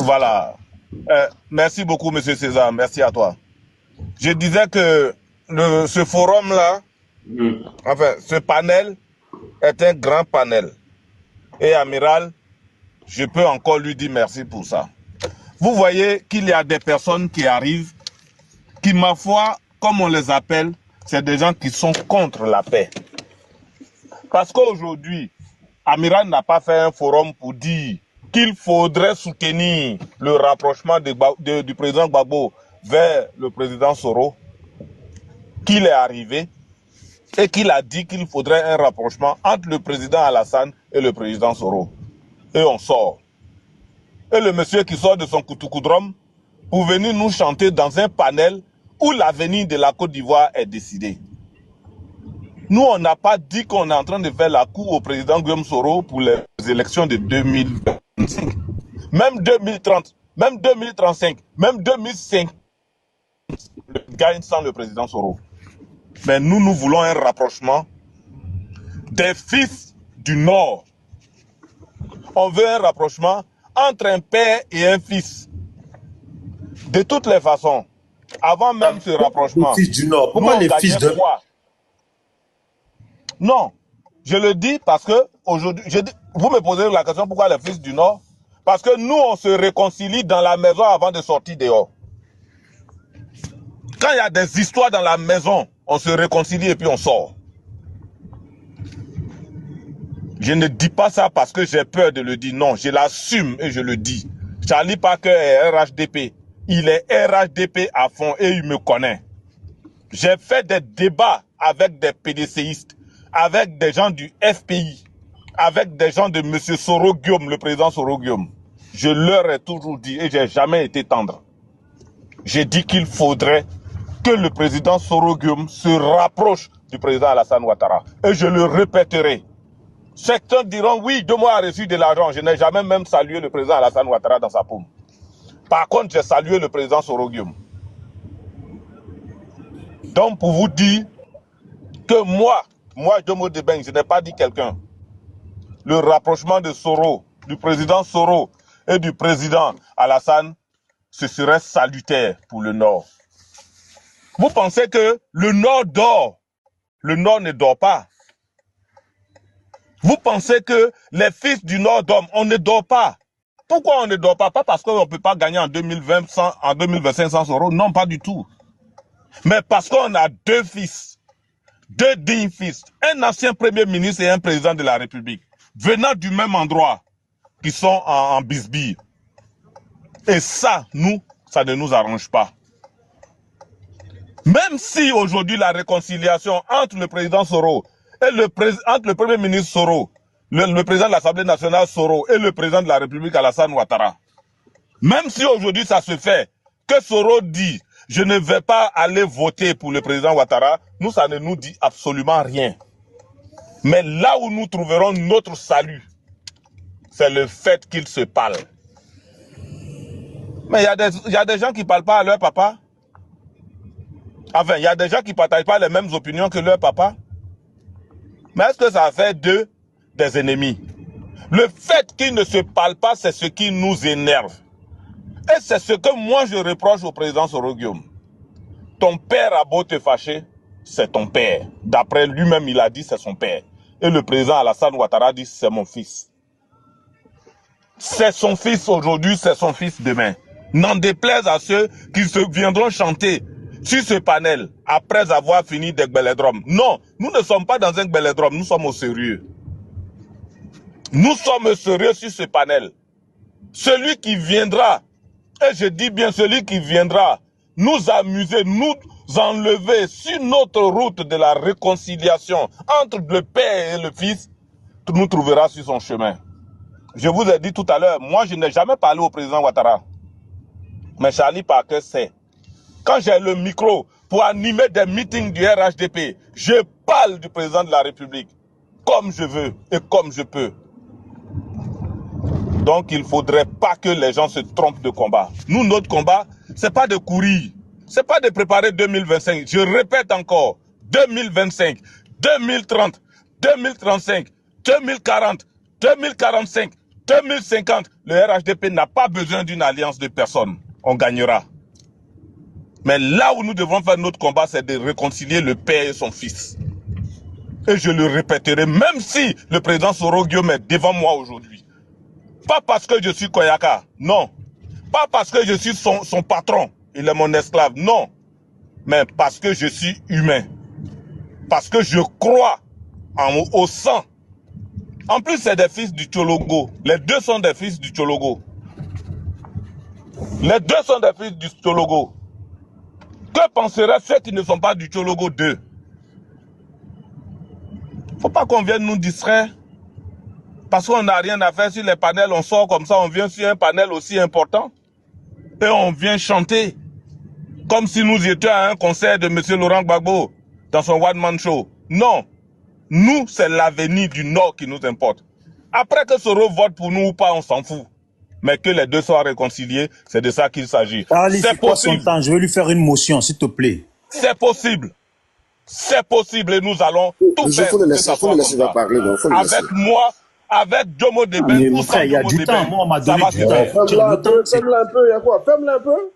Voilà. Merci beaucoup, M. César. Merci à toi. Je disais que ce forum-là, enfin, ce panel est un grand panel. Et Amiral, je peux encore lui dire merci pour ça. Vous voyez qu'il y a des personnes qui arrivent, qui, ma foi, comme on les appelle, c'est des gens qui sont contre la paix. Parce qu'aujourd'hui, Amiral n'a pas fait un forum pour dire qu'il faudrait soutenir le rapprochement du président Gbagbo vers le président Soro, qu'il est arrivé et qu'il a dit qu'il faudrait un rapprochement entre le président Alassane et le président Soro. Et on sort. Et le monsieur qui sort de son koutoukoudrame pour venir nous chanter dans un panel où l'avenir de la Côte d'Ivoire est décidé. Nous, on n'a pas dit qu'on est en train de faire la cour au président Guillaume Soro pour les élections de 2025. Même 2030, même 2035, même 2005, le gagne sans le président Soro. Mais nous, nous voulons un rapprochement des fils du Nord. On veut un rapprochement entre un père et un fils. De toutes les façons, avant même ce rapprochement, les fils du Nord. Pourquoi les fils de... Non, je le dis parce que aujourd'hui, vous me posez la question pourquoi les fils du Nord? Parce que nous, on se réconcilie dans la maison avant de sortir dehors. Quand il y a des histoires dans la maison, on se réconcilie et puis on sort. Je ne dis pas ça parce que j'ai peur de le dire. Non, je l'assume et je le dis. Charlie Parker est RHDP. Il est RHDP à fond et il me connaît. J'ai fait des débats avec des PDCistes, avec des gens du FPI, avec des gens de M. Soro Guillaume, le président Soro Guillaume. Je leur ai toujours dit et j'ai jamais été tendre. J'ai dit qu'il faudrait que le président Soro Guillaume se rapproche du président Alassane Ouattara. Et je le répéterai. Certains diront, oui, Domo a reçu de l'argent. Je n'ai jamais même salué le président Alassane Ouattara dans sa paume. Par contre, j'ai salué le président Soro Guillaume. Donc, pour vous dire que moi, Domo Debeng, je n'ai pas dit quelqu'un. Le rapprochement de Soro, du président Soro et du président Alassane, ce serait salutaire pour le Nord. Vous pensez que le Nord dort? Le Nord ne dort pas. Vous pensez que les fils du Nord dorment? On ne dort pas. Pourquoi on ne dort pas? Pas parce qu'on ne peut pas gagner en 2020, en 2025 100 euros. Non, pas du tout. Mais parce qu'on a deux fils, deux dignes fils, un ancien premier ministre et un président de la République, venant du même endroit, qui sont en bisbille. Et ça, nous, ça ne nous arrange pas. Même si aujourd'hui la réconciliation entre le président Soro et entre le premier ministre Soro, le président de l'Assemblée nationale Soro et le président de la République Alassane Ouattara, même si aujourd'hui ça se fait, que Soro dit « je ne vais pas aller voter pour le président Ouattara », nous, ça ne nous dit absolument rien. Mais là où nous trouverons notre salut, c'est le fait qu'ils se parlent. Mais il y a des gens qui ne parlent pas à leur papa. Enfin, il y a des gens qui ne partagent pas les mêmes opinions que leur papa. Mais est-ce que ça fait d'eux des ennemis? Le fait qu'ils ne se parlent pas, c'est ce qui nous énerve. Et c'est ce que moi je reproche au président Soro Guillaume. Ton père a beau te fâcher, c'est ton père. D'après lui-même, il a dit c'est son père. Et le président Alassane Ouattara dit c'est mon fils. C'est son fils aujourd'hui, c'est son fils demain. N'en déplaise à ceux qui viendront chanter sur ce panel après avoir fini des bellédromes. Non, nous ne sommes pas dans un bellédrome, nous sommes au sérieux. Nous sommes sérieux sur ce panel. Celui qui viendra, et je dis bien celui qui viendra nous amuser, nous enlever sur notre route de la réconciliation entre le père et le fils, nous trouvera sur son chemin. Je vous ai dit tout à l'heure, moi je n'ai jamais parlé au président Ouattara. Mais Charlie Parker sait. Quand j'ai le micro pour animer des meetings du RHDP, je parle du président de la République comme je veux et comme je peux. Donc il ne faudrait pas que les gens se trompent de combat. Nous, notre combat, ce n'est pas de courir, ce n'est pas de préparer 2025. Je répète encore, 2025, 2030, 2035, 2040, 2045, 2050, le RHDP n'a pas besoin d'une alliance de personnes. On gagnera. Mais là où nous devons faire notre combat, c'est de réconcilier le père et son fils. Et je le répéterai, même si le président Soro Guillaume est devant moi aujourd'hui. Pas parce que je suis Koyaka, non. Pas parce que je suis son patron, il est mon esclave, non. Mais parce que je suis humain. Parce que je crois au sang. En plus, c'est des fils du Tchologo. Les deux sont des fils du Tchologo. Les deux sont des fils du Tchologo. Que penseraient ceux qui ne sont pas du Tchologo d'eux? Faut pas qu'on vienne nous distraire. Parce qu'on n'a rien à faire sur les panels, on sort comme ça, on vient sur un panel aussi important. Et on vient chanter. Comme si nous étions à un concert de M. Laurent Gbagbo dans son one-man show. Non. Nous, c'est l'avenir du Nord qui nous importe. Après que Soro vote pour nous ou pas, on s'en fout. Mais que les deux soient réconciliés, c'est de ça qu'il s'agit. C'est possible. Je vais lui faire une motion, s'il te plaît. C'est possible. C'est possible et nous allons tout faire. Faut le laisser parler. Avec moi, avec Jomo Deben, mais mon frère, il y a du temps. Moi, on m'a donné du temps. Ferme-la un peu, il y a quoi? Ferme-la un peu.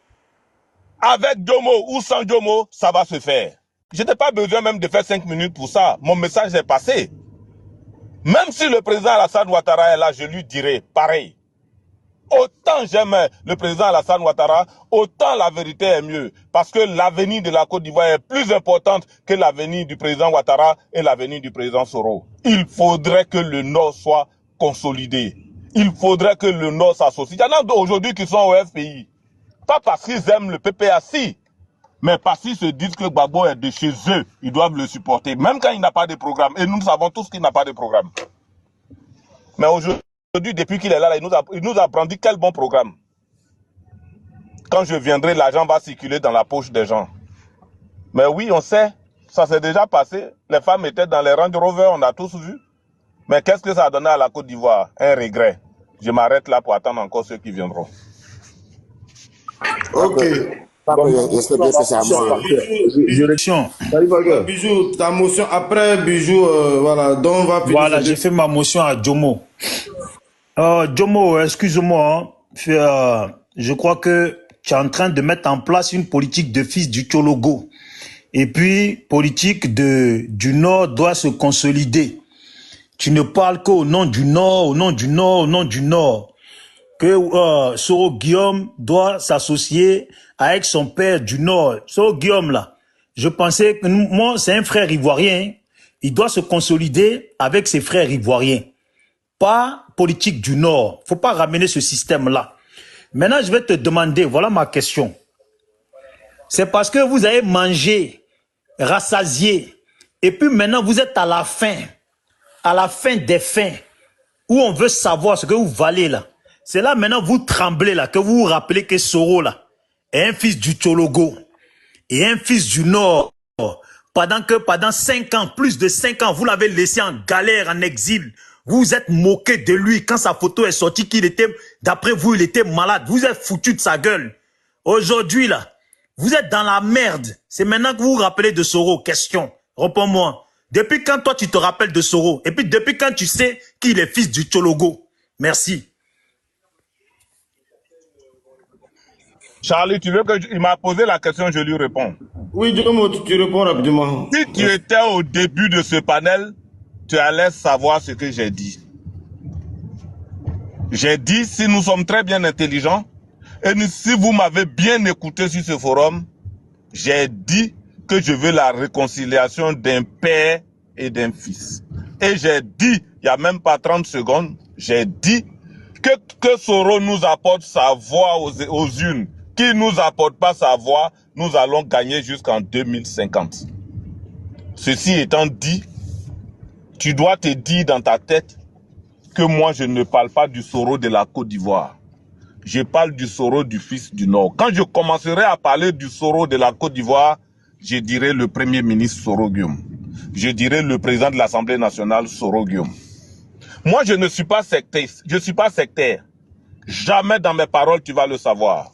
Avec Jomo ou sans Jomo, ça va se faire. Je n'ai pas besoin même de faire 5 minutes pour ça. Mon message est passé. Même si le président Alassane Ouattara est là, je lui dirai pareil. Autant j'aime le président Alassane Ouattara, autant la vérité est mieux. Parce que l'avenir de la Côte d'Ivoire est plus importante que l'avenir du président Ouattara et l'avenir du président Soro. Il faudrait que le Nord soit consolidé. Il faudrait que le Nord s'associe. Il y en a aujourd'hui qui sont au FPI. Pas parce qu'ils aiment le PPAC, mais parce qu'ils se disent que Gbagbo est de chez eux. Ils doivent le supporter, même quand il n'a pas de programme. Et nous savons tous qu'il n'a pas de programme. Mais aujourd'hui, depuis qu'il est là, il nous a brandi quel bon programme. Quand je viendrai, l'argent va circuler dans la poche des gens. Mais oui, on sait, ça s'est déjà passé. Les femmes étaient dans les Range Rover, on a tous vu. Mais qu'est-ce que ça a donné à la Côte d'Ivoire? Un regret. Je m'arrête là pour attendre encore ceux qui viendront. Ok. J'espère bien que c'est à moi. Bijou, ta motion après, Bijou, voilà, donc on va finir. Voilà, j'ai fait ma motion à Jomo. Jomo, excuse-moi, je crois que tu es en train de mettre en place une politique de fils du Tchologo. Et puis, politique du Nord doit se consolider. Tu ne parles qu'au nom du Nord, au nom du Nord, au nom du Nord. Que Soro Guillaume doit s'associer avec son père du Nord. Soro Guillaume, là, je pensais que moi, c'est un frère ivoirien. Il doit se consolider avec ses frères ivoiriens. Pas politique du Nord. Faut pas ramener ce système-là. Maintenant, je vais te demander, voilà ma question. C'est parce que vous avez mangé, rassasié, et puis maintenant vous êtes à la fin des fins, où on veut savoir ce que vous valez là. C'est là maintenant vous tremblez là, que vous vous rappelez que Soro là est un fils du Tchologo et un fils du Nord. Pendant 5 ans, plus de 5 ans, vous l'avez laissé en galère, en exil. Vous vous êtes moqué de lui quand sa photo est sortie, qu'il était, d'après vous, il était malade. Vous êtes foutu de sa gueule. Aujourd'hui là, vous êtes dans la merde. C'est maintenant que vous vous rappelez de Soro. Question, réponds-moi. Depuis quand toi tu te rappelles de Soro? Et puis depuis quand tu sais qu'il est fils du Tchologo? Merci. Charlie, tu veux que il m'a posé la question, je lui réponds. Oui, Jomo, tu réponds rapidement. Si tu étais au début de ce panel, tu allais savoir ce que j'ai dit. J'ai dit, si nous sommes très bien intelligents, et si vous m'avez bien écouté sur ce forum, j'ai dit que je veux la réconciliation d'un père et d'un fils. Et j'ai dit, il n'y a même pas 30 secondes, j'ai dit que Soro nous apporte sa voix aux urnes. Qui nous apporte pas sa voix, nous allons gagner jusqu'en 2050. Ceci étant dit, tu dois te dire dans ta tête que moi je ne parle pas du Soro de la Côte d'Ivoire. Je parle du Soro du fils du Nord. Quand je commencerai à parler du Soro de la Côte d'Ivoire, je dirai le premier ministre Soro Guillaume. Je dirai le président de l'Assemblée nationale Soro Guillaume. Moi je ne suis pas sectaire. Je suis pas sectaire. Jamais dans mes paroles tu vas le savoir.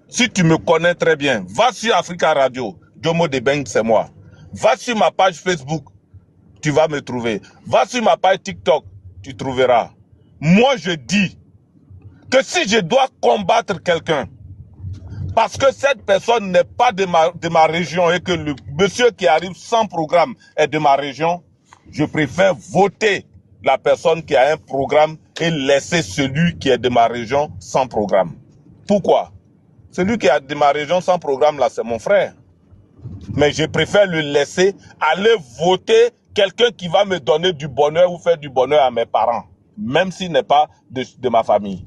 Si tu me connais très bien, va sur Africa Radio, Jomo Deben, c'est moi. Va sur ma page Facebook, tu vas me trouver. Va sur ma page TikTok, tu trouveras. Moi, je dis que si je dois combattre quelqu'un, parce que cette personne n'est pas de ma région et que le monsieur qui arrive sans programme est de ma région, je préfère voter la personne qui a un programme et laisser celui qui est de ma région sans programme. Pourquoi? Celui qui est de ma région sans programme, là, c'est mon frère. Mais je préfère le laisser aller voter quelqu'un qui va me donner du bonheur ou faire du bonheur à mes parents, même s'il n'est pas de ma famille.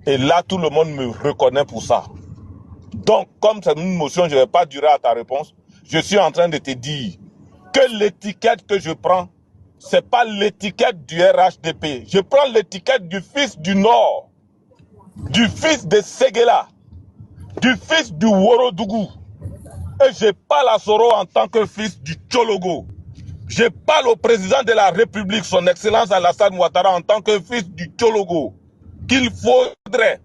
Et là, tout le monde me reconnaît pour ça. Donc, comme c'est une motion, je ne vais pas durer à ta réponse. Je suis en train de te dire que l'étiquette que je prends, ce n'est pas l'étiquette du RHDP. Je prends l'étiquette du fils du Nord, du fils de Séguéla, du fils du Worodougou. Et je parle à Soro en tant que fils du Tchologo. Je parle au président de la République, son Excellence Alassane Ouattara, en tant que fils du Tchologo, qu'il faudrait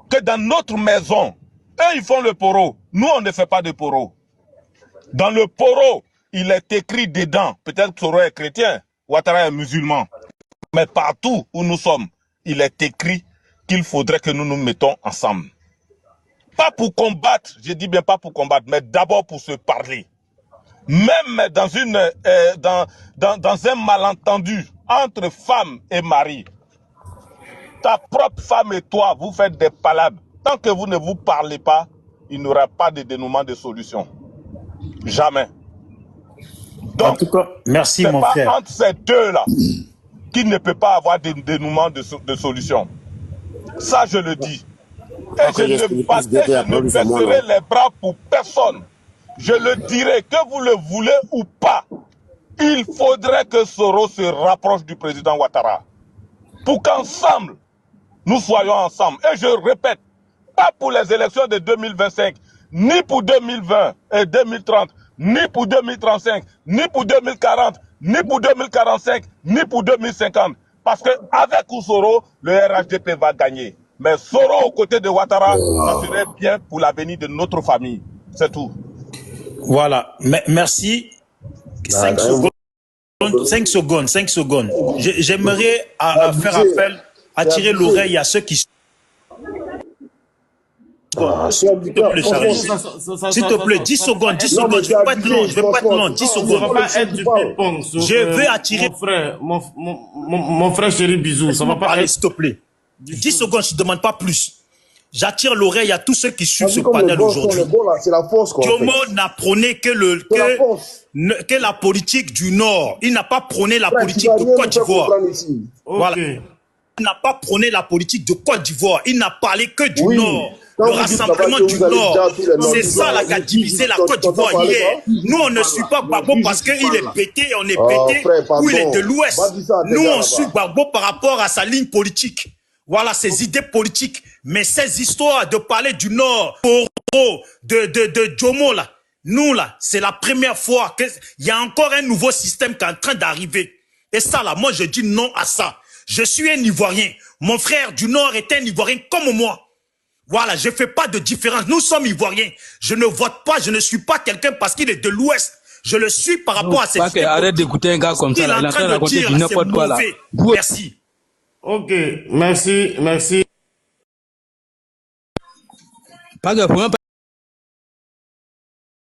que dans notre maison, eux ils font le poro, nous on ne fait pas de poro. Dans le poro, il est écrit dedans, peut-être que Soro est chrétien, Ouattara est musulman, mais partout où nous sommes, il est écrit qu'il faudrait que nous nous mettons ensemble. Pas pour combattre, je dis bien pas pour combattre, mais d'abord pour se parler. Même dans un malentendu entre femme et mari, ta propre femme et toi, vous faites des palabres. Tant que vous ne vous parlez pas, il n'y aura pas de dénouement de solution. Jamais. Donc, en tout cas, merci mon frère. C'est pas entre ces deux-là qu'il ne peut pas avoir de dénouement de solution. Ça, je le dis. Et je ne baisserai les bras pour personne. Je le dirai, que vous le voulez ou pas, il faudrait que Soro se rapproche du président Ouattara. Pour qu'ensemble, nous soyons ensemble. Et je répète, pas pour les élections de 2025, ni pour 2020 et 2030, ni pour 2035, ni pour 2040, ni pour 2045, ni pour 2050. Parce qu'avec Soro, le RHDP va gagner. Mais Soro aux côtés de Ouattara, ça serait bien pour l'avenir de notre famille. C'est tout. Voilà. Merci. 5 secondes. 5 secondes. J'aimerais faire appel, attirer l'oreille à ceux qui... S'il te plaît, 10 secondes, 10 secondes, je ne vais pas être long, 10 secondes. Je veux attirer... Mon frère chéri, bisous, ça va pas aller. S'il te plaît. 10 secondes, je ne demande pas plus. J'attire l'oreille à tous ceux qui suivent ce panel aujourd'hui. Jomo n'a prôné que la politique du Nord. Il n'a pas prôné la politique de Côte d'Ivoire. Voilà. Il n'a pas prôné la politique de Côte d'Ivoire. Il n'a parlé que du Nord. Le rassemblement du Nord. C'est ça là qui a divisé la Côte d'Ivoire hier. Nous, on ne suit pas Gbagbo parce qu'il est pété, on est pété, ou il est de l'Ouest. Nous, on suit Gbagbo par rapport à sa ligne politique. Voilà ses idées politiques. Mais ces histoires de parler du Nord, de Jomo là, nous là, c'est la première fois qu'il y a encore un nouveau système qui est en train d'arriver. Et ça là, moi je dis non à ça. Je suis un Ivoirien. Mon frère du Nord est un Ivoirien comme moi. Voilà, je ne fais pas de différence. Nous sommes Ivoiriens. Je ne vote pas, je ne suis pas quelqu'un parce qu'il est de l'Ouest. Je le suis par rapport à ses idées. Arrête d'écouter un gars comme ça. Il est en train de raconter n'importe quoi là. Merci. Ok, merci. Pas de problème.